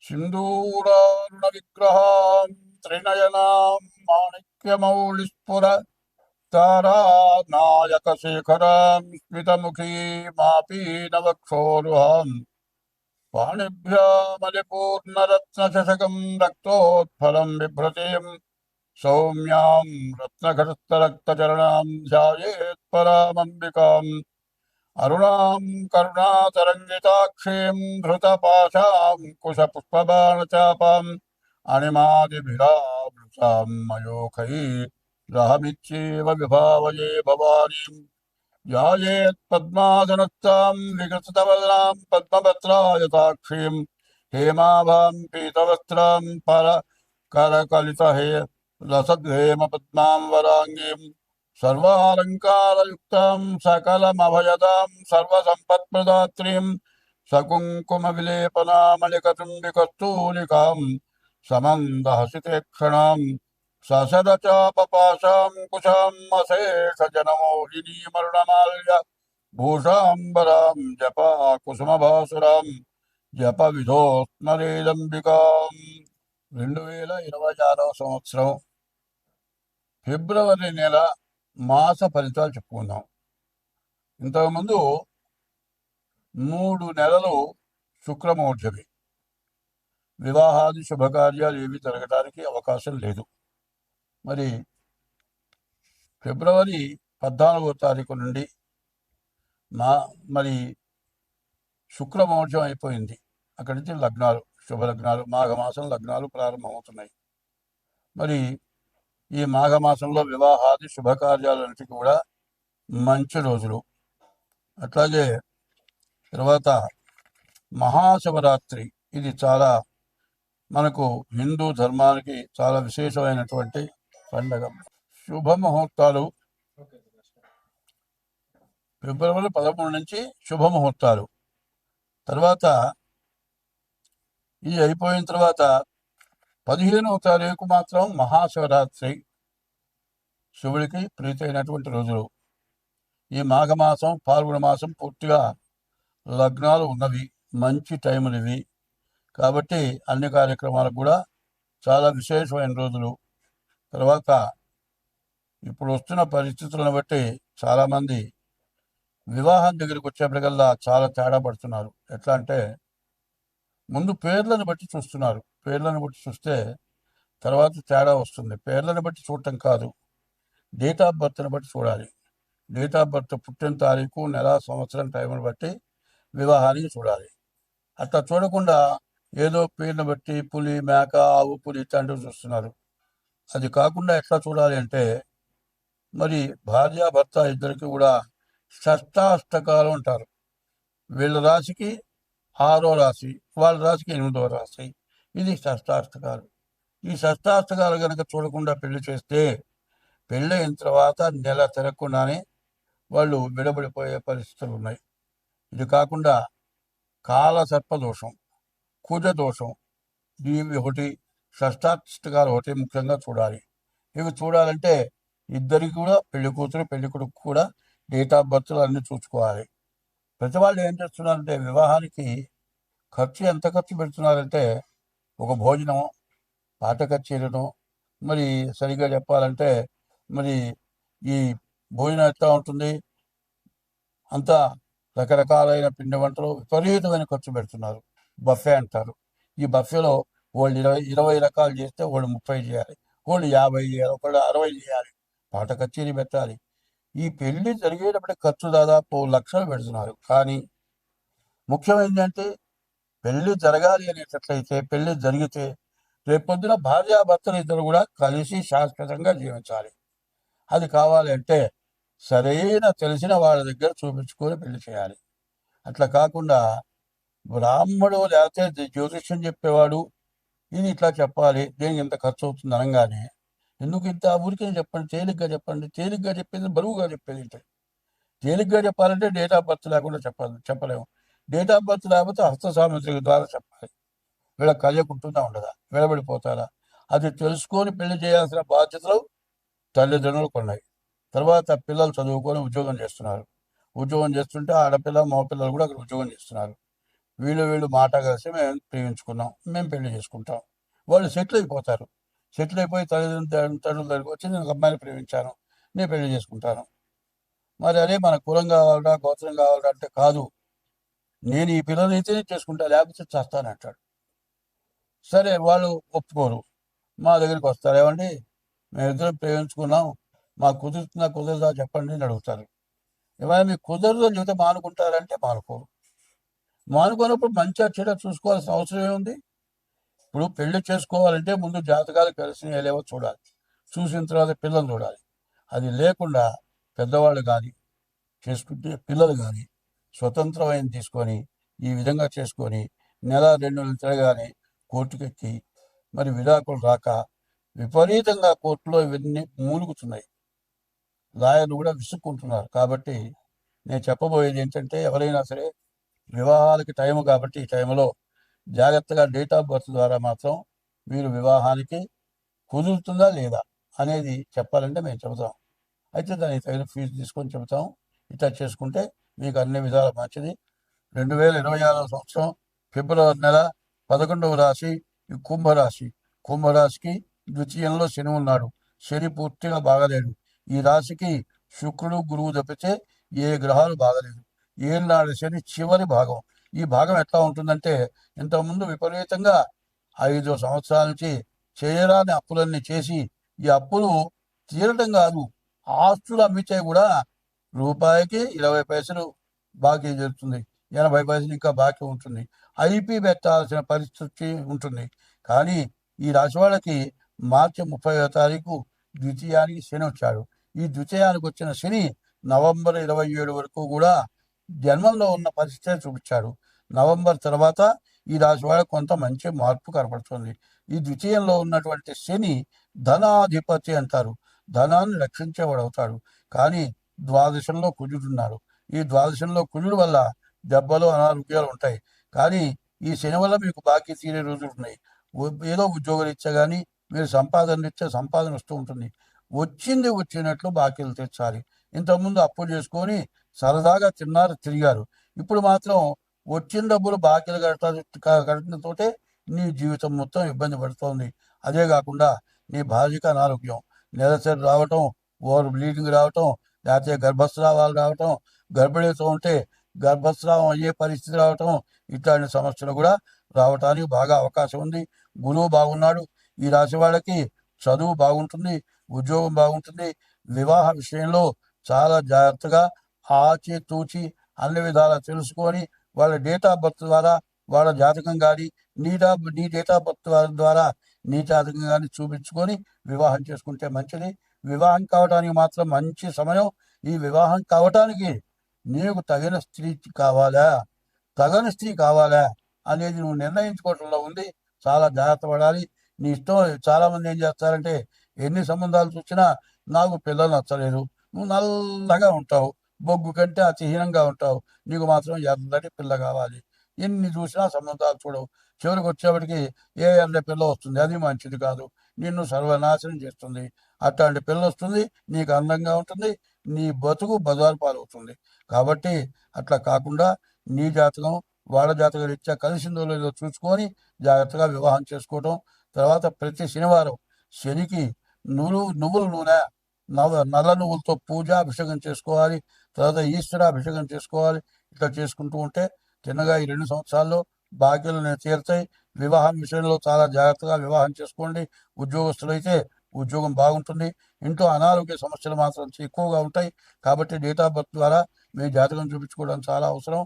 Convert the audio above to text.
సింధూరారుణ విగ్రహాం త్రినయనాం మాణిక్యమౌళిస్ఫుర తారానాయక శేఖరాం స్మితముఖీమాపీనవక్షోరుహాం పాణిభ్యామలిపూర్ణరత్నశకం రక్తోత్ఫలం బిభ్రతీం సౌమ్యాం రత్నఘటస్థరక్తచరణాం ధ్యాయేత్పరామంబికాం అరుణాం కరుణాతరంగితాక్షీం ధృతపాశాం కుశపుష్పబాణచాపాం అణిమాదిభిరావృతాం మయోఖైరహమిచ్చేవ విభావయే భవానీం ధ్యాయేత్పద్మాసనస్థాం వికసితవదనాం పద్మపత్రాయతాక్షీం హేమాభాం పీతవస్త్రాం పరకరకలితహే రసద్హేమ పద్మాం వరాంగీం సర్వాలంకారయుక్తాం సకలమభయదాం సర్వసంపత్ప్రదాత్రీం సకుంకుమ విలేపనామలికతుంబికస్తూలికాం సమందహసితే క్షణాం ససదచాపపాశాం కుశాం అశేష జనమోహినీమరుణమాల్య భూషాంబరాం జపా కుసుమభాసురాం జప విధోస్మరేదంబికాం. 2026 సంవత్సరం ఫిబ్రవరి నెల మాస ఫలితాలు చెప్పుకుందాం. ఇంతకుముందు 3 నెలలు శుక్రమౌఢ్యమి, వివాహాది శుభకార్యాలు ఏవి జరగడానికి అవకాశం లేదు. మరి ఫిబ్రవరి 14వ తారీఖు నుండి మరి శుక్రమౌఢ్యం అయిపోయింది. అక్కడి నుంచి లగ్నాలు, శుభలగ్నాలు, మాఘమాసం లగ్నాలు ప్రారంభమవుతున్నాయి. మరి ఈ మాఘమాసంలో వివాహాది శుభకార్యాలన్నిటికీ కూడా మంచి రోజులు. అట్లాగే తర్వాత మహాశివరాత్రి, ఇది చాలా మనకు హిందూ ధర్మానికి చాలా విశేషమైనటువంటి పండగ. శుభముహూర్తాలు ఫిబ్రవరి 13 నుంచి శుభముహూర్తాలు. తర్వాత ఇది అయిపోయిన తర్వాత 15వ తారీఖు మాత్రం మహాశివరాత్రి, శివుడికి ప్రీతైనటువంటి రోజులు. ఈ మాఘమాసం పాల్గొన మాసం పూర్తిగా లగ్నాలు ఉన్నవి, మంచి టైములు ఇవి. కాబట్టి అన్ని కార్యక్రమాలకు కూడా చాలా విశేషమైన రోజులు. తర్వాత ఇప్పుడు వస్తున్న పరిస్థితులను బట్టి చాలామంది వివాహం దగ్గరికి వచ్చేప్పటికల్లా చాలా తేడా పడుతున్నారు. ఎట్లా అంటే ముందు పేర్లను బట్టి చూస్తున్నారు. పేర్లను బట్టి చూస్తే తర్వాత తేడా వస్తుంది. పేర్లను బట్టి చూడటం కాదు, డేట్ ఆఫ్ బర్త్ని బట్టి చూడాలి. డేట్ ఆఫ్ బర్త్, పుట్టిన తారీఖు, నెల, సంవత్సరం, టైంని బట్టి వివాహానికి చూడాలి. అట్లా చూడకుండా ఏదో పేరుని బట్టి పులి, మేక, ఆవు, పులి ఇట్లాంటివి చూస్తున్నారు. అది కాకుండా ఎట్లా చూడాలి అంటే, మరి భార్యాభర్త ఇద్దరికి కూడా షష్టాష్టకాలు ఉంటారు. వీళ్ళ రాశికి 6వ రాశి, వాళ్ళ రాశికి 8వ రాశి, ఇది షష్టాష్టకాలు. ఈ షష్టాష్టకాలు కనుక చూడకుండా పెళ్లి చేస్తే పెళ్ళి అయిన తర్వాత నెల తిరగకుండానే వాళ్ళు విడబడిపోయే పరిస్థితులు ఉన్నాయి. ఇది కాకుండా కాల సర్పదోషం, కుజ దోషం, ఇవి ఒకటి, షష్టాష్టకాలు ఒకటి ముఖ్యంగా చూడాలి. ఇవి చూడాలంటే ఇద్దరికి కూడా, పెళ్లి కూతురు పెళ్లి కొడుకు కూడా డేట్ ఆఫ్ బర్త్లు అన్నీ చూసుకోవాలి. ప్రతి వాళ్ళు ఏం చేస్తున్నారంటే వివాహానికి ఖర్చు ఎంత ఖర్చు పెడుతున్నారంటే, ఒక భోజనం, పాట కచేరీను, మరి సరిగ్గా చెప్పాలంటే మరి ఈ భోజనం ఎట్లా ఉంటుంది, అంతా రకరకాలైన పిండి వంటలు విపరీతమైన ఖర్చు పెడుతున్నారు. బఫే అంటారు. ఈ బఫేలో వాళ్ళు 20 రకాలు చేస్తే వాళ్ళు 30 చేయాలి, వాళ్ళు 50 చేయాలి, ఒకళ్ళు 60 చేయాలి, పాట కచేరీ పెట్టాలి. ఈ పెళ్లి జరిగేటప్పుడు ఖర్చు దాదాపు లక్షలు పెడుతున్నారు. కానీ ముఖ్యం ఏంటంటే పెళ్లి జరగాలి అనేటట్లయితే, పెళ్లి జరిగితే రేపొద్దున భార్యాభర్తలు ఇద్దరు కూడా కలిసి శాశ్వతంగా జీవించాలి. అది కావాలి అంటే సరైన తెలిసిన వాళ్ళ దగ్గర చూపించుకొని పెళ్లి చేయాలి. అట్లా కాకుండా బ్రాహ్మడు లేకపోతే జ్యోతిష్యం చెప్పేవాడు ఇది ఇట్లా చెప్పాలి, దేనికి ఇంత ఖర్చు అవుతుంది అనగానే, ఎందుకు ఇంత ఊరికే చెప్పండి, తేలిగ్గా చెప్పండి. తేలిగ్గా చెప్పేది బరువుగా చెప్పేది ఏంటి? తేలిగ్గా చెప్పాలంటే డేట్ ఆఫ్ బర్త్ లేకుండా చెప్పలేము. డేట్ ఆఫ్ బర్త్ లేకపోతే హస్త సాముద్రిక ద్వారా చెప్పాలి. వీళ్ళ కళ్యకుంటుందా ఉండదా, విడబడిపోతారా, అది తెలుసుకొని పెళ్లి చేయాల్సిన బాధ్యతలు తల్లిదండ్రులకు ఉన్నాయి. తర్వాత పిల్లలు చదువుకొని ఉద్యోగం చేస్తున్నారు. ఉద్యోగం చేస్తుంటే ఆడపిల్ల మగపిల్లలు కూడా అక్కడ ఉద్యోగం చేస్తున్నారు. వీళ్ళు మాట కలిసి మేము ప్రేమించుకున్నాం, మేము పెళ్లి చేసుకుంటాం. వాళ్ళు సెటిల్ అయిపోతారు. సెటిల్ అయిపోయి తల్లిదండ్రుల దగ్గరికి వచ్చి నేను ఒక అమ్మాయిని ప్రేమించాను, నేను పెళ్లి చేసుకుంటాను. మరి అదే మన కులం కావాలరా, గోత్రం కావాలరా అంటే కాదు, నేను ఈ పిల్లలు అయితేనే చేసుకుంటా, లేకపోతే చేస్తానంటాడు. సరే వాళ్ళు ఒప్పుకోరు. మా దగ్గరికి వస్తారు, ఏమండి మేమిద్దరం ప్రేమించుకున్నాం, మాకు కుదురుతుందా కుదరదా చెప్పండి అని అడుగుతారు. ఏమైనా మీకు కుదరదు అని చెబితే మానుకుంటారంటే మానుకోరు. మానుకున్నప్పుడు మంచిగా చెడ్డ చూసుకోవాల్సిన అవసరం ఏముంది? ఇప్పుడు పెళ్లి చేసుకోవాలంటే ముందు జాతకాలు కలిసి లేవో చూడాలి, చూసిన తర్వాత పిల్లలు చూడాలి. అది లేకుండా పెద్దవాళ్ళు కానీ చేసుకుంటే పిల్లలు కానీ స్వతంత్రమైన తీసుకొని ఈ విధంగా చేసుకొని నెల 2 నెలలు తిరగానే కోర్టుకెక్కి మరి విడాకులు రాక విపరీతంగా కోర్టులో ఇవన్నీ మూలుగుతున్నాయి. లాయర్లు కూడా విసుక్కుంటున్నారు. కాబట్టి నేను చెప్పబోయేది ఏంటంటే, ఎవరైనా సరే వివాహాలకి టైం కాబట్టి ఈ టైంలో జాగ్రత్తగా డేట్ ఆఫ్ బర్త్ ద్వారా మాత్రం మీరు వివాహానికి కుదురుతుందా లేదా అనేది చెప్పాలంటే మేము చెబుతాం. అయితే దానికి తగిన ఫీజు తీసుకొని చెబుతాం. ఇట్లా చేసుకుంటే మీకు అన్ని విధాల మంచిది. 2026 సంవత్సరం ఫిబ్రవరి నెల 11వ రాశి ఈ కుంభరాశి. కుంభరాశికి ద్వితీయంలో శని ఉన్నాడు. శని పూర్తిగా బాగలేడు. ఈ రాశికి శుక్రుడు గురువు తప్పితే ఏ గ్రహాలు బాగలేదు. ఏనాడు శని చివరి భాగం. ఈ భాగం ఎట్లా ఉంటుందంటే, ఇంతకుముందు విపరీతంగా 5 సంవత్సరాల నుంచి చేయరాని అప్పులన్నీ చేసి ఈ అప్పులు తీరడం కాదు, ఆస్తులు అమ్మితే కూడా రూపాయికి 20 పైసలు బాకీ జరుగుతుంది, 80 పైసలు ఇంకా బాకీ ఉంటుంది. ఐపీ పెట్టాల్సిన పరిస్థితి ఉంటుంది. కానీ ఈ రాశి వాళ్ళకి మార్చి 30వ తారీఖు ద్వితీయానికి శని వచ్చాడు. ఈ ద్వితీయానికి వచ్చిన శని నవంబర్ 27 వరకు కూడా జన్మంలో ఉన్న పరిస్థితి చూపించాడు. నవంబర్ తర్వాత ఈ రాశి వాళ్ళకి కొంత మంచి మార్పు కనపడుతుంది. ఈ ద్వితీయంలో ఉన్నటువంటి శని ధనాధిపతి అంటారు, ధనాన్ని రక్షించేవాడు అవుతాడు. కానీ ద్వాదశంలో కుజుడున్నాడు. ఈ ద్వాదశంలో కుజుడు వల్ల దెబ్బలు అనారోగ్యాలు ఉంటాయి. కానీ ఈ శని వల్ల మీకు బాకీ తీరే రోజులు ఉన్నాయి. ఏదో ఉద్యోగం ఇచ్చా కానీ మీరు సంపాదన ఇచ్చే సంపాదన వస్తూ ఉంటుంది. వచ్చింది వచ్చినట్లు బాకీలు తెచ్చాలి. ఇంతకుముందు అప్పులు చేసుకొని సరదాగా తిన్నారు, తిరిగారు. ఇప్పుడు మాత్రం వచ్చిన డబ్బులు బాకీలు కట్టడంతోటే నీ జీవితం మొత్తం ఇబ్బంది పడుతోంది. అదే కాకుండా నీ భార్యకి అనారోగ్యం, నెలసరి రావటం, ఓవర్ బ్లీడింగ్ రావటం, లేకపోతే గర్భస్రావాలు రావటం, గర్భిణీతో ఉంటే గర్భస్రావం అయ్యే పరిస్థితి రావటం, ఇట్లాంటి సమస్యలు కూడా రావటానికి బాగా అవకాశం ఉంది. గురువు బాగున్నాడు. ఈ రాశి వాళ్ళకి చదువు బాగుంటుంది, ఉద్యోగం బాగుంటుంది. వివాహ విషయంలో చాలా జాగ్రత్తగా ఆచితూచి అన్ని విధాలా తెలుసుకొని వాళ్ళ డేట్ ఆఫ్ బర్త్ ద్వారా వాళ్ళ జాతకం కానీ నీ డేట్ ఆఫ్ బర్త్ ద్వారా నీ జాతకం కానీ చూపించుకొని వివాహం చేసుకుంటే మంచిది. వివాహం కావడానికి మాత్రం మంచి సమయం. ఈ వివాహం కావటానికి నీకు తగిన స్త్రీ కావాలా, తగని స్త్రీ కావాలా అనేది నువ్వు నిర్ణయించుకోవటంలో ఉంది. చాలా జాగ్రత్త పడాలి. నీ ఇష్టం. చాలామంది ఏం చేస్తారంటే, ఎన్ని సంబంధాలు చూసినా నాకు పిల్లలు నచ్చలేదు, నువ్వు నల్లగా ఉంటావు, బొగ్గు కంటే అతిహీనంగా ఉంటావు, నీకు మాత్రం ఎర్రటి పిల్ల కావాలి. ఎన్ని చూసినా సంబంధాలు చూడవు. చివరికి వచ్చేప్పటికి ఏ ఎర్ర పిల్ల వస్తుంది, అది మంచిది కాదు, నిన్ను సర్వనాశనం చేస్తుంది. అట్లాంటి పిల్ల వస్తుంది, నీకు అందంగా ఉంటుంది, నీ బతుకు బజారు పాలవుతుంది. కాబట్టి అట్లా కాకుండా నీ జాతకం వాళ్ళ జాతకం రీత్యా కలిసిందో లేదో చూసుకొని జాగ్రత్తగా వివాహం చేసుకోవటం. తర్వాత ప్రతి శనివారం శనికి నువ్వుల నూనె, నల్ల నువ్వులతో పూజాభిషేకం చేసుకోవాలి. తర్వాత ఈశ్వరాభిషేకం చేసుకోవాలి. ఇట్లా చేసుకుంటూ ఉంటే చిన్నగా ఈ 2 సంవత్సరాల్లో బాధ్యతలు తీరుతాయి. వివాహం విషయంలో చాలా జాగ్రత్తగా వివాహం చేసుకోండి. ఉద్యోగస్తులైతే ఉద్యోగం బాగుంటుంది. ఇంట్లో అనారోగ్య సమస్యలు మాత్రం ఎక్కువగా ఉంటాయి. కాబట్టి డేట్ ఆఫ్ బర్త్ ద్వారా మీ జాతకం చూపించుకోవడం చాలా అవసరం.